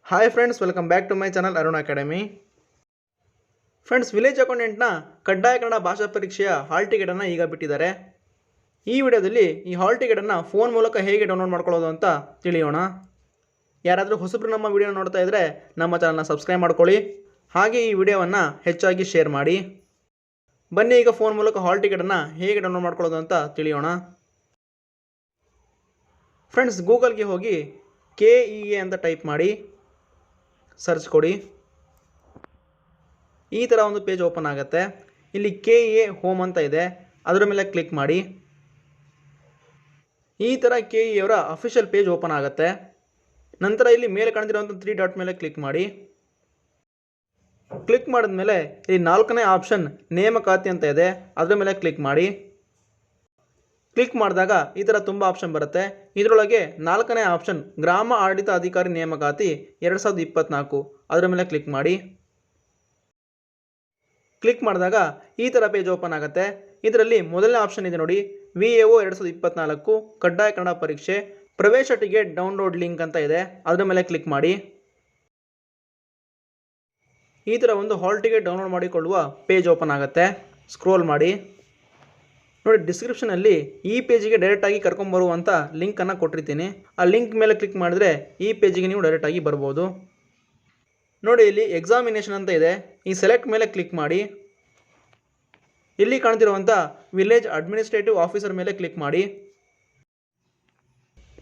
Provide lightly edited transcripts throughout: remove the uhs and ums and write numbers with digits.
Hi friends, welcome back to my channel Arun academy. Friends, village ಅಕೌಂಟೆಂಟ್ನ ಕಡ್ಡಾಯ ಕನ್ನಡ ಭಾಷಾ ಪರೀಕ್ಷೆಯ ಹಾಲ್ ಟಿಕೆಟನ್ನು ಈಗ ಬಿಟ್ಟಿದ್ದಾರೆ. ಈ ವಿಡಿಯೋದಲ್ಲಿ ಈ ಹಾಲ್ ಟಿಕೆಟನ್ನು ಫೋನ್ ಮೂಲಕ ಹೇಗೆ ಡೌನ್ಲೋಡ್ ಮಾಡ್ಕೊಳ್ಳೋದು ಅಂತ ತಿಳಿಯೋಣ. ಯಾರಾದರೂ ಹೊಸಬ್ರು ನಮ್ಮ ವಿಡಿಯೋ ನೋಡ್ತಾ ಇದ್ದರೆ ನಮ್ಮ ಚಾನಲ್ನ ಸಬ್ಸ್ಕ್ರೈಬ್ ಮಾಡ್ಕೊಳ್ಳಿ. ಹಾಗೆ ಈ ವಿಡಿಯೋವನ್ನು ಹೆಚ್ಚಾಗಿ ಶೇರ್ ಮಾಡಿ. ಬನ್ನಿ ಈಗ ಫೋನ್ ಮೂಲಕ ಹಾಲ್ ಟಿಕೆಟನ್ನು ಹೇಗೆ ಡೌನ್ಲೋಡ್ ಮಾಡ್ಕೊಳ್ಳೋದು ಅಂತ ತಿಳಿಯೋಣ. ಫ್ರೆಂಡ್ಸ್, ಗೂಗಲ್ಗೆ ಹೋಗಿ KEA ಅಂತ ಟೈಪ್ ಮಾಡಿ ಸರ್ಚ್ ಕೊಡಿ. ಈ ಥರ ಒಂದು ಪೇಜ್ ಓಪನ್ ಆಗುತ್ತೆ. ಇಲ್ಲಿ KEA ಹೋಮ್ ಅಂತ ಇದೆ, ಅದರ ಮೇಲೆ ಕ್ಲಿಕ್ ಮಾಡಿ. ಈ ಥರ KEA ಅವರ ಅಫಿಷಿಯಲ್ ಪೇಜ್ ಓಪನ್ ಆಗುತ್ತೆ. ನಂತರ ಇಲ್ಲಿ ಮೇಲೆ ಕಾಣ್ತಿರುವಂಥ 3 ಡಾಟ್ ಮೇಲೆ ಕ್ಲಿಕ್ ಮಾಡಿ. ಕ್ಲಿಕ್ ಮಾಡಿದ್ಮೇಲೆ ಇಲ್ಲಿ 4ನೇ ಆಪ್ಷನ್ ನೇಮಕಾತಿ ಅಂತ ಇದೆ, ಅದರ ಮೇಲೆ ಕ್ಲಿಕ್ ಮಾಡಿ. ಕ್ಲಿಕ್ ಮಾಡಿದಾಗ ಈ ಥರ ತುಂಬ ಆಪ್ಷನ್ ಬರುತ್ತೆ. ಇದರೊಳಗೆ 4ನೇ ಆಪ್ಷನ್ ಗ್ರಾಮ ಆಡಳಿತ ಅಧಿಕಾರಿ ನೇಮಕಾತಿ 2024, ಅದರ ಮೇಲೆ ಕ್ಲಿಕ್ ಮಾಡಿ. ಕ್ಲಿಕ್ ಮಾಡಿದಾಗ ಈ ಥರ ಪೇಜ್ ಓಪನ್ ಆಗುತ್ತೆ. ಇದರಲ್ಲಿ ಮೊದಲನೇ ಆಪ್ಷನ್ ಇದೆ ನೋಡಿ, VAO 2024 ಕಡ್ಡಾಯ ಕನ್ನಡ ಪರೀಕ್ಷೆ ಪ್ರವೇಶ ಟಿಕೆಟ್ ಡೌನ್ಲೋಡ್ ಲಿಂಕ್ ಅಂತ ಇದೆ, ಅದರ ಮೇಲೆ ಕ್ಲಿಕ್ ಮಾಡಿ. ಈ ಥರ ಒಂದು ಹಾಲ್ ಟಿಕೆಟ್ ಡೌನ್ಲೋಡ್ ಮಾಡಿಕೊಳ್ಳುವ ಪೇಜ್ ಓಪನ್ ಆಗುತ್ತೆ. ಸ್ಕ್ರೋಲ್ ಮಾಡಿ ನೋಡಿ, ಡಿಸ್ಕ್ರಿಪ್ಷನಲ್ಲಿ ಈ ಪೇಜಿಗೆ ಡೈರೆಕ್ಟಾಗಿ ಕರ್ಕೊಂಬರುವಂಥ ಲಿಂಕನ್ನು ಕೊಟ್ಟಿರ್ತೀನಿ. ಆ ಲಿಂಕ್ ಮೇಲೆ ಕ್ಲಿಕ್ ಮಾಡಿದ್ರೆ ಈ ಪೇಜಿಗೆ ನೀವು ಡೈರೆಕ್ಟಾಗಿ ಬರ್ಬೋದು. ನೋಡಿ, ಇಲ್ಲಿ ಎಕ್ಸಾಮಿನೇಷನ್ ಅಂತ ಇದೆ, ಈ ಸೆಲೆಕ್ಟ್ ಮೇಲೆ ಕ್ಲಿಕ್ ಮಾಡಿ. ಇಲ್ಲಿ ಕಾಣ್ತಿರುವಂಥ ವಿಲೇಜ್ ಅಡ್ಮಿನಿಸ್ಟ್ರೇಟಿವ್ ಆಫೀಸರ್ ಮೇಲೆ ಕ್ಲಿಕ್ ಮಾಡಿ.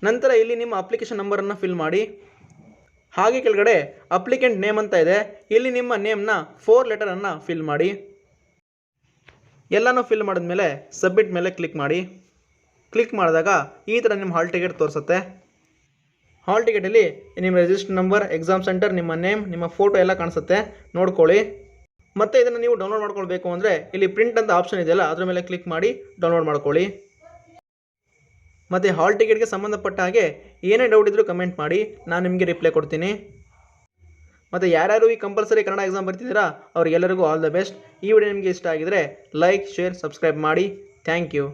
ನಂತರ ಇಲ್ಲಿ ನಿಮ್ಮ ಅಪ್ಲಿಕೇಶನ್ ನಂಬರನ್ನು ಫಿಲ್ ಮಾಡಿ. ಹಾಗೆ ಕೆಳಗಡೆ ಅಪ್ಲಿಕೆಂಟ್ ನೇಮ್ ಅಂತ ಇದೆ, ಇಲ್ಲಿ ನಿಮ್ಮ ನೇಮ್ನ 4 ಲೆಟರನ್ನು ಫಿಲ್ ಮಾಡಿ. ಎಲ್ಲನೂ ಫಿಲ್ ಮಾಡಿದ್ಮೇಲೆ ಸಬ್ಮಿಟ್ ಮೇಲೆ ಕ್ಲಿಕ್ ಮಾಡಿ. ಕ್ಲಿಕ್ ಮಾಡಿದಾಗ ಈ ಥರ ನಿಮ್ಮ ಹಾಲ್ ಟಿಕೆಟ್ ತೋರಿಸುತ್ತೆ. ಹಾಲ್ ಟಿಕೆಟಲ್ಲಿ ನಿಮ್ಮ ರಿಜಿಸ್ಟರ್ ನಂಬರ್, ಎಕ್ಸಾಮ್ ಸೆಂಟರ್, ನಿಮ್ಮ ನೇಮ್, ನಿಮ್ಮ ಫೋಟೋ ಎಲ್ಲ ಕಾಣಿಸುತ್ತೆ, ನೋಡ್ಕೊಳ್ಳಿ. ಮತ್ತು ಇದನ್ನು ನೀವು ಡೌನ್ಲೋಡ್ ಮಾಡ್ಕೊಳ್ಬೇಕು ಅಂದರೆ ಇಲ್ಲಿ ಪ್ರಿಂಟ್ ಅಂತ ಆಪ್ಷನ್ ಇದೆಯಲ್ಲ, ಅದರ ಮೇಲೆ ಕ್ಲಿಕ್ ಮಾಡಿ ಡೌನ್ಲೋಡ್ ಮಾಡ್ಕೊಳ್ಳಿ. ಮತ್ತು ಹಾಲ್ ಟಿಕೆಟ್ಗೆ ಸಂಬಂಧಪಟ್ಟ ಹಾಗೆ ಏನೇ ಡೌಟ್ ಇದ್ದರೂ ಕಮೆಂಟ್ ಮಾಡಿ, ನಾನು ನಿಮಗೆ ರಿಪ್ಲೈ ಕೊಡ್ತೀನಿ. ಮತ್ತು ಯಾರ್ಯಾರು ಈ ಕಂಪಲ್ಸರಿ ಕನ್ನಡ ಎಕ್ಸಾಮ್ ಬರ್ತಿದ್ದೀರಾ ಅವರಿಗೆಲ್ಲರಿಗೂ ಆಲ್ ದ ಬೆಸ್ಟ್. ಈ ವಿಡಿಯೋ ನಿಮಗೆ ಇಷ್ಟ ಆಗಿದರೆ ಲೈಕ್, ಶೇರ್, ಸಬ್ಸ್ಕ್ರೈಬ್ ಮಾಡಿ. Thank you.